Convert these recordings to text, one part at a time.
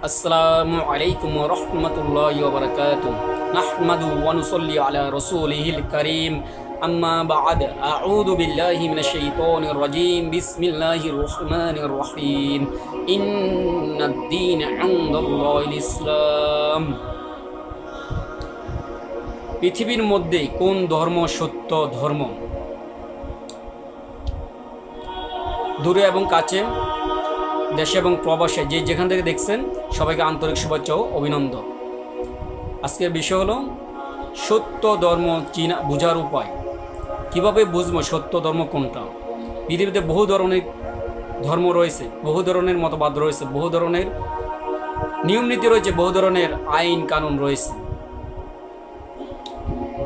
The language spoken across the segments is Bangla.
আসসালামু আলাইকুম ওয়া রাহমাতুল্লাহি ওয়া বারাকাতুহু নাহমাদু ওয়া নুসাল্লি আলা রাসূলিহিল কারীম আম্মা বা'দ আউযু বিল্লাহি মিনাশ শাইতানির রাজীম বিসমিল্লাহির রহমানির রহিম ইন্নাদ-দীনা 'ইনদাল্লাহিল ইসলাম। পৃথিবীর মধ্যে কোন ধর্ম সত্য ধর্ম? দূরে এবং কাছে, দেশে এবং প্রবাসে যে যেখান থেকে দেখছেন সবাইকে আন্তরিক শুভেচ্ছা ও অভিনন্দন। আজকের বিষয় হলো সত্য ধর্ম চিনা বোঝার উপায়। কিভাবে বুঝবো সত্য ধর্ম কোনটা? পৃথিবীতে বহু ধরনের ধর্ম রয়েছে, বহু ধরনের মতবাদ রয়েছে, বহু ধরনের নিয়মনীতি রয়েছে, বহু ধরনের আইন কানুন রয়েছে।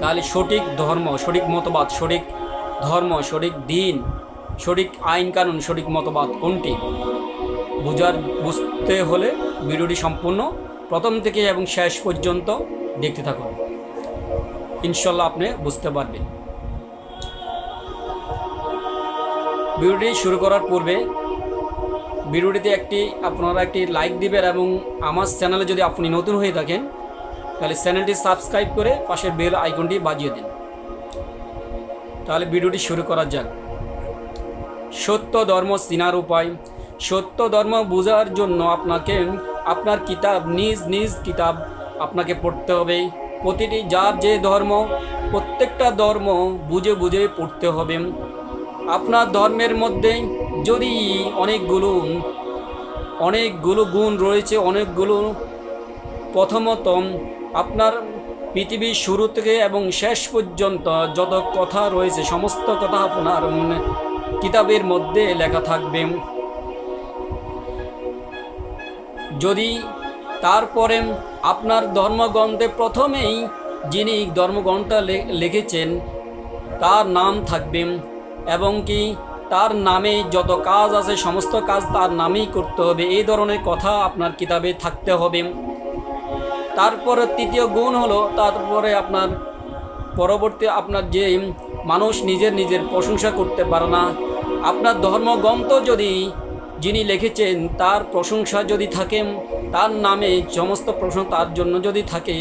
তাহলে সঠিক ধর্ম, সঠিক মতবাদ, সঠিক ধর্ম, সঠিক দিন, সঠিক আইন কানুন, সঠিক মতবাদ কোনটি বুঝতে হলে ভিডিওটি সম্পূর্ণ প্রথম থেকে এবং শেষ পর্যন্ত দেখতে থাকুন, ইনশাল্লাহ আপনি বুঝতে পারবেন। ভিডিওটি শুরু করার পূর্বে ভিডিওটিতে আপনারা একটি লাইক দিবেন এবং আমার চ্যানেলে যদি আপনি নতুন হয়ে থাকেন তাহলে চ্যানেলটি সাবস্ক্রাইব করে পাশের বেল আইকনটি বাজিয়ে দিন। তাহলে ভিডিওটি শুরু করা যাক। সত্য ধর্ম চিনার উপায়। সত্য ধর্ম বোঝার জন্য আপনাকে আপনার কিতাব, নিজ কিতাব আপনাকে পড়তে হবে। প্রতিটি যার যে ধর্ম, প্রত্যেকটা ধর্ম বুঝে পড়তে হবে। আপনার ধর্মের মধ্যে যদি অনেকগুলো গুণ রয়েছে, প্রথমত আপনার পৃথিবীর শুরু থেকে এবং শেষ পর্যন্ত যত কথা রয়েছে সমস্ত কথা আপনার কিতাবের মধ্যে লেখা থাকবে। যদি তারপরে আপনার ধর্মগ্রন্থে প্রথমেই যিনি ধর্মগ্রন্থটা লিখেছেন তার নাম থাকবে এবং কি তার নামে যত কাজ আছে সমস্ত কাজ তার নামেই করতে হবে, এই ধরনের কথা আপনার কিতাবে থাকতে হবে। তারপরে তৃতীয় গুণ হলো, তারপরে আপনার পরবর্তী আপনার যে মানুষ নিজের প্রশংসা করতে পারে না, আপনার ধর্মগ্রন্থ যদি যিনি লিখেছেন তার প্রশংসা যদি থাকে, তার নামে সমস্ত প্রশংসা তার জন্য যদি থাকে,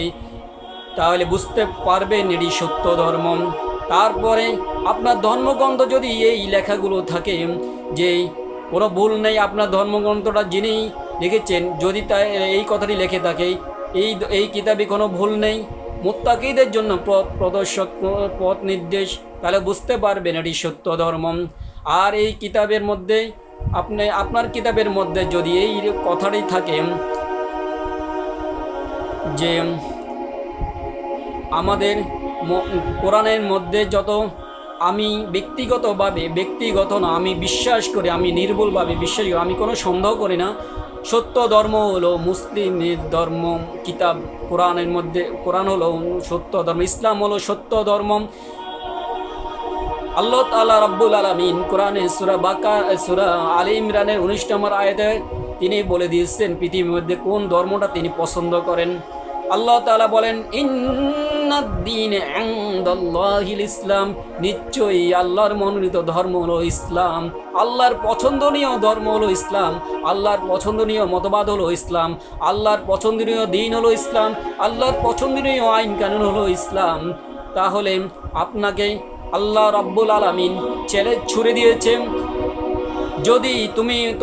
তাহলে বুঝতে পারবেন এটি সত্য ধর্ম। তারপরে আপনার ধর্মগ্রন্থ যদি এই লেখাগুলো থাকে যে কোনো ভুল নেই, আপনার ধর্মগ্রন্থটা যিনি লিখেছেন যদি তা এই কথাটি লিখে থাকে, এই কিতাবে কোনো ভুল নেই, মুত্তাকিদের জন্য প্রদর্শক পথ নির্দেশ, তাহলে বুঝতে পারবেন এটি সত্য ধর্ম। আর এই কিতাবের মধ্যে আপনার কিতাবের মধ্যে যদি এই কথাটি থাকে যে আমাদের কোরআনের মধ্যে যত আমি ব্যক্তিগত না, আমি বিশ্বাস করি, আমি নির্ভুলভাবে বিশ্বাস করি, আমি কোনো সন্দেহ করি না, সত্য ধর্ম হলো মুসলিমের ধর্ম। কিতাব কোরআনের মধ্যে কোরআন হলো সত্য ধর্ম, ইসলাম হলো সত্য ধর্ম। আল্লাহ তাআলা রাব্বুল আলামিন কোরআনে সূরা আলে ইমরানের 19 নম্বর আয়াতে তিনি বলে দিয়েছেন পৃথিবীর মধ্যে কোন ধর্মটা তিনি পছন্দ করেন। আল্লাহ তাআলা বলেন ইন্নাদ-দীনা 'ইনদাল্লাহিল ইসলাম, নিশ্চয়ই আল্লাহর মনোনীত ধর্ম হলো ইসলাম, আল্লাহর পছন্দনীয় ধর্ম হলো ইসলাম, আল্লাহর পছন্দনীয় মতবাদ হলো ইসলাম, আল্লাহর পছন্দনীয় দিন হলো ইসলাম, আল্লাহর পছন্দনীয় আইন কানুন হলো ইসলাম। তাহলে আপনাকে আল্লাহ রাব্বুল আলামিন চ্যালেঞ্জ ছুড়ে দিয়েছে, যদি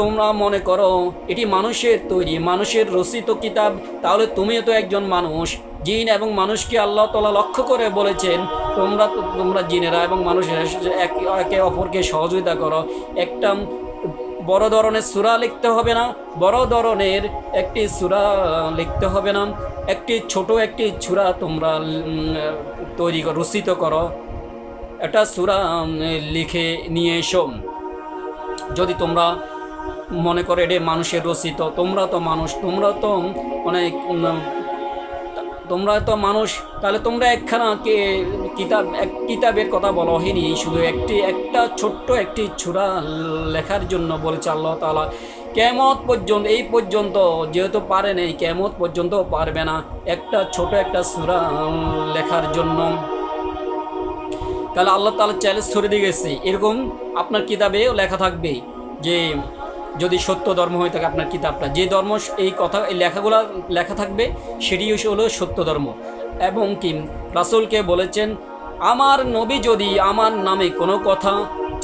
তোমরা মনে করো এটি মানুষের তৈরি, মানুষের রচিত কিতাব, তাহলে তুমিও তো একজন মানুষ। জিন এবং মানুষকে আল্লাহ তাআলা লক্ষ্য করে বলেছেন তোমরা জিনেরা এবং মানুষেরা একে অপরকে সহযোগিতা করো। একটা বড় ধরনের সূরা লিখতে হবে না, বড় ধরনের একটি সূরা লিখতে হবে না, ছোট একটি সূরা তোমরা তৈরি করো, রচিত করো, একটা সূরা লিখে নিয়ে এসো। যদি তোমরা মনে করো এটা মানুষের রচিত, তোমরা তো মানুষ, তোমরা তো মানুষ, তাহলে তোমরা কিতাবের কথা বলা হয়নি, শুধু একটা ছোট্ট একটি সূরা লেখার জন্য বলেছে আল্লাহ তাআলা। কিয়ামত পর্যন্ত এই পর্যন্ত যেহেতু পারে নাই, কিয়ামত পর্যন্ত পারবে না ছোট একটা সূরা লেখার জন্য। তাহলে আল্লাহ তাআলা চ্যালেঞ্জ ছড়ে দিয়ে গেছে, এরকম আপনার কিতাবেও লেখা থাকবে যে যদি সত্য ধর্ম হয়ে থাকে আপনার কিতাবটা, যে ধর্ম এই কথা এই লেখাগুলো লেখা থাকবে সেটি হলো সত্য ধর্ম। এবং কি রাসূলকে বলেছেন, আমার নবী যদি আমার নামে কোনো কথা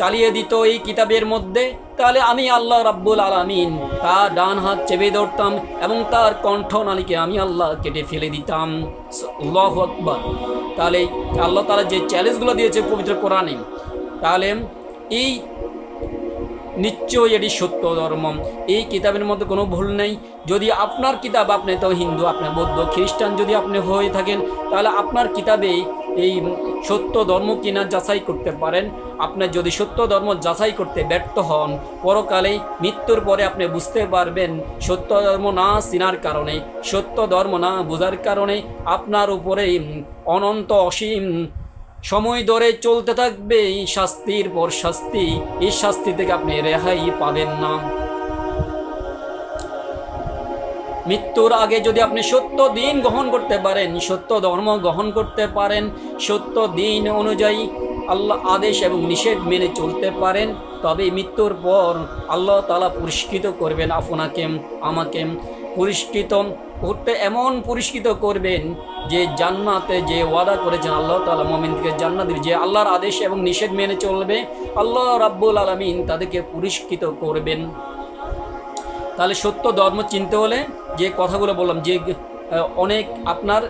চালিয়ে দিত এই কিতাবের মধ্যে, তাহলে আমি আল্লাহ রাব্বুল আলামিন তার ডান হাত চেপে ধরতাম এবং তার কণ্ঠনালীকে আমি আল্লাহ কেটে ফেলে দিতাম। আল্লাহু আকবার। তাহলে আল্লাহ তাআলা যে চ্যালেঞ্জগুলো দিয়েছে পবিত্র কোরআনে, তাহলে এই নিশ্চয়ই এটি সত্য ধর্ম, এই কিতাবের মধ্যে কোনো ভুল নেই। যদি আপনার কিতাব, আপনি তো হিন্দু, আপনি বৌদ্ধ, খ্রিস্টান যদি আপনি হয়ে থাকেন, তাহলে আপনার কিতাবে এই সত্য ধর্ম কিনা যাচাই করতে পারেন। আপনি যদি সত্য ধর্ম যাচাই করতে ব্যর্থ হন, পরকালে মৃত্যুর পরে আপনি বুঝতে পারবেন সত্য ধর্ম না চিনার কারণে, সত্য ধর্ম না বোঝার কারণে আপনার উপরে অনন্ত অসীম সময় ধরে চলতে থাকবে এই শাস্তির পর শাস্তি। এই শাস্তি থেকে আপনি রেহাই পাবেন না। মৃত্যুর আগে যদি আপনি সত্য দিন গ্রহণ করতে পারেন, সত্য ধর্ম গ্রহণ করতে পারেন, সত্য দিন অনুযায়ী আল্লাহ আদেশ এবং নিষেধ মেনে চলতে পারেন, তবে মৃত্যুর পর আল্লাহ তাআলা পুরস্কৃত করবেন আপনাকে আমাকে। পুরস্কৃত করতে এমন পুরস্কৃত করবেন যে জান্নাতে যে ওয়াদা করেছেন আল্লাহ তাআলা মুমিনকে জান্নাত দিবেন, যে আল্লাহর আদেশ এবং নিষেধ মেনে চলবে আল্লাহ রাব্বুল আলামিন তাদেরকে পুরস্কৃত করবেন। তাহলে সত্য ধর্ম চিনতে হলে যে কথাগুলো বললাম, যে অনেক আপনার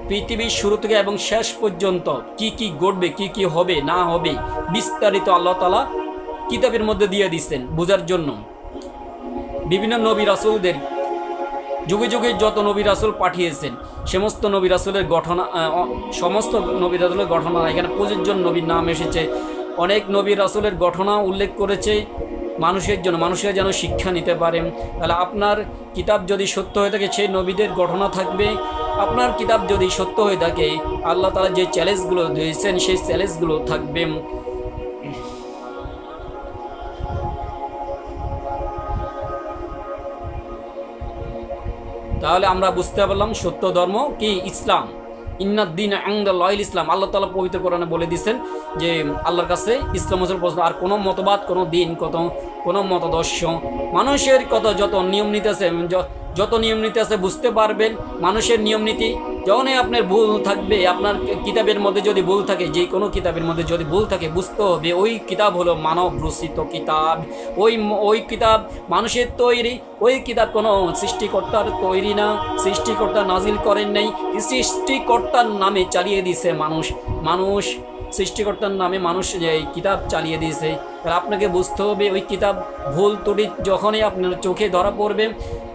পৃথিবীর শুরু থেকে এবং শেষ পর্যন্ত কি কি ঘটবে, কি কি হবে না হবে, বিস্তারিত আল্লাহ তাআলা কিতাবের মধ্যে দিয়ে দিচ্ছেন বোঝার জন্য। বিভিন্ন নবী রাসূলদের যুগে যুগে যত নবী রাসূল পাঠিয়েছেন, সমস্ত নবী রাসূলের ঘটনা, সমস্ত নবী রাসূলের ঘটনা এখানে 25 জন নবীর নাম এসেছে। অনেক নবী রাসূলের ঘটনা উল্লেখ করেছে মানুষের জন্য, মানুষেরা যেন শিক্ষা নিতে পারে। তাহলে আপনার কিতাব যদি সত্য হয়ে থাকে, সেই নবীদের ঘটনা থাকবে। আপনার কিতাব যদি সত্য হয়ে থাকে, আল্লাহ তাআলা যে চ্যালেঞ্জগুলো দিয়েছেন সেই চ্যালেঞ্জগুলো থাকবে। তাহলে আমরা বুঝতে পারলাম সত্য ধর্ম কি, ইসলাম। ইন্নাদ্দিন ইনদাল্লাহিল ইসলাম। আল্লাহ তাআলা পবিত্র কোরআনে বলে দিয়েছেন যে আল্লাহর কাছে ইসলাম হচ্ছে প্রশ্ন। আর কোনো মতবাদ, কোনো দিন, কোনো মতাদর্শ, মানুষের যত নিয়ম নীতি আছে, যত নিয়ম নীতি আছে বুঝতে পারবেন। মানুষের নিয়ম নীতি যখনই আপনার ভুল থাকবে, আপনার কিতাবের মধ্যে যদি ভুল থাকে, যে কোনো কিতাবের মধ্যে যদি ভুল থাকে, বুঝতে হবে ওই কিতাব হলো মানব রচিত কিতাব। ওই কিতাব মানুষের তৈরি, ওই কিতাব কোনো সৃষ্টিকর্তার তৈরি না, সৃষ্টিকর্তা নাজিল করেন নাই, সৃষ্টিকর্তার নামে চালিয়ে দিয়েছে মানুষ সৃষ্টিকর্তার নামে মানুষ এই কিতাব চালিয়ে দিয়েছে। তাহলে আপনাকে বুঝতে হবে ওই কিতাব ভুল ত্রুটি যখনই আপনার চোখে ধরা পড়বে,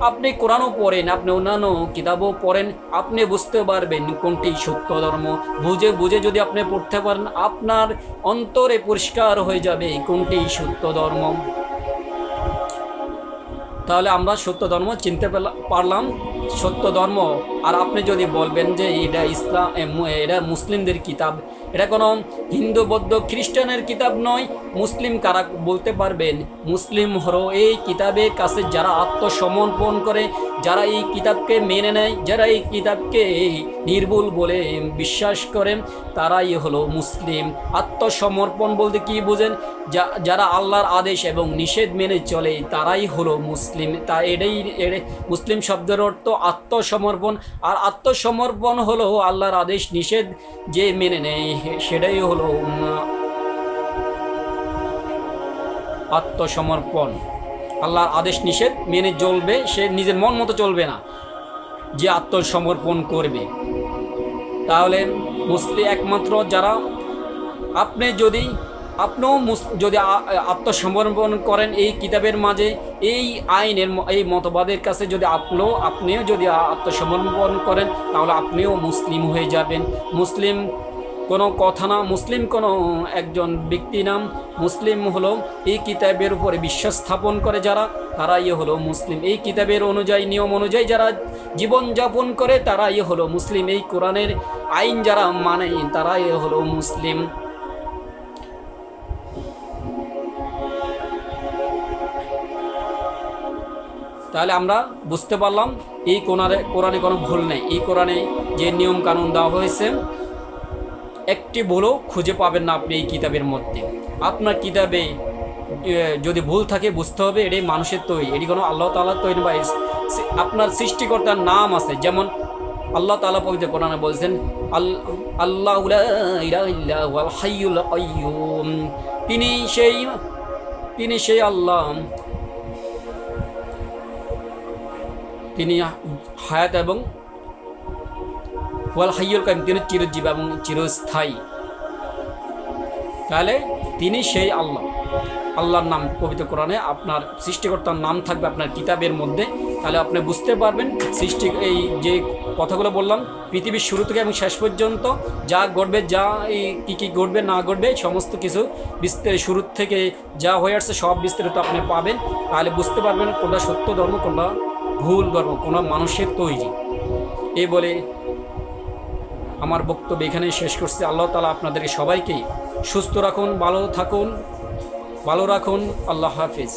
আপনি কোরআনও পড়েন, আপনি অন্যান্য কিতাবও পড়েন, আপনি বুঝতে পারবেন কোনটি সত্য ধর্ম। বুঝে যদি আপনি পড়তে পারেন, আপনার অন্তরে পরিষ্কার হয়ে যাবে কোনটি সত্য ধর্ম। তাহলে আমরা সত্য ধর্ম চিনতে পারলাম, সত্য ধর্ম। আর আপনি যদি বলবেন যে এটা ইসলাম, এটা মুসলিমদের কিতাব, এটা কোনো হিন্দু বৌদ্ধ খ্রিস্টানের কিতাব নয়, মুসলিম কারা বলতে পারবেন? মুসলিম হলো এই কিতাবের কাছে যারা আত্মসমর্পণ করে, যারা এই কিতাবকে মেনে নেয়, যারা এই কিতাবকে নির্ভুল বলে বিশ্বাস করেন, তারাই হলো মুসলিম। আত্মসমর্পণ বলতে কি বুঝেন? যারা আল্লাহর আদেশ এবং নিষেধ মেনে চলে, তারাই হলো মুসলিম। তা এটাই মুসলিম শব্দের অর্থ আত্মসমর্পণ। আর আত্মসমর্পণ হলো আল্লাহর আদেশ নিষেধ যে মেনে নেয়, সেটাই হলো আত্মসমর্পণ। আল্লাহর আদেশ নিষেধ মেনে চলবে, সে নিজের মন মতো চলবে না, যে আত্মসমর্পণ করবে। তাহলে মুসলিম একমাত্র যারা, আপনিও যদি আত্মসমর্পণ করেন এই কিতাবের মাঝে, এই আইনের, এই মতবাদের কাছে যদি আপনিও যদি আত্মসমর্পণ করেন, তাহলে আপনিও মুসলিম হয়ে যাবেন। মুসলিম কোনো কথা না, মুসলিম কোনো একজন ব্যক্তি নাম। মুসলিম হলো এই কিতাবের উপরে বিশ্বাস স্থাপন করে যারা, তারাই হলো মুসলিম। এই কিতাবের অনুযায়ী, নিয়ম অনুযায়ী যারা জীবনযাপন করে, তারাই হলো মুসলিম। এই কোরআনের আইন যারা মানে, তারাই হলো মুসলিম। তাহলে আমরা বুঝতে পারলাম এই কোরআনে কোনো ভুল নেই। এই কোরআনে যে নিয়ম কানুন দেওয়া হয়েছে, একটি ভুলও খুঁজে পাবেন না আপনি এই কিতাবের মধ্যে। আপনার কিতাবে যদি ভুল থাকে বুঝতে হবে এটাই মানুষের তৈরি, এটি কোনো আল্লাহ তাআলার তৈরি বা আপনার সৃষ্টিকর্তার নাম আছে। যেমন আল্লাহ তাআলা পবিত্র কোরআনে বলছেন আল্লাহু লা ইলাহা ইল্লা হুয়াল হাইয়ুল কাইয়্যুম, তিনি সেই আল্লাহ, তিনি হায়াত এবং ওয়াল হাইয়ুল কাইয়্যুম, তিনি চিরজীবী এবং চিরস্থায়ী। তাহলে তিনি সেই আল্লাহ, আল্লাহর নাম পবিত্র কোরআনে আপনার সৃষ্টিকর্তার নাম থাকবে আপনার কিতাবের মধ্যে। তাহলে আপনি বুঝতে পারবেন সৃষ্টি, এই যে কথাগুলো বললাম পৃথিবীর শুরু থেকে এবং শেষ পর্যন্ত যা ঘটবে, যা কী ঘটবে না ঘটবে সমস্ত কিছু শুরু থেকে যা হয়ে আসছে সব বিস্তারিত আপনি পাবেন। তাহলে বুঝতে পারবেন কোনটা সত্য ধর্ম, কোনটা ভুল ধর্ম, কোনো মানুষের তৈরি। এই বলে আমার বক্তব্য এখানেই শেষ করছি। আল্লাহ তাআলা আপনাদেরকে সবাইকেই সুস্থ রাখুন, ভালো রাখুন। আল্লাহ হাফিজ।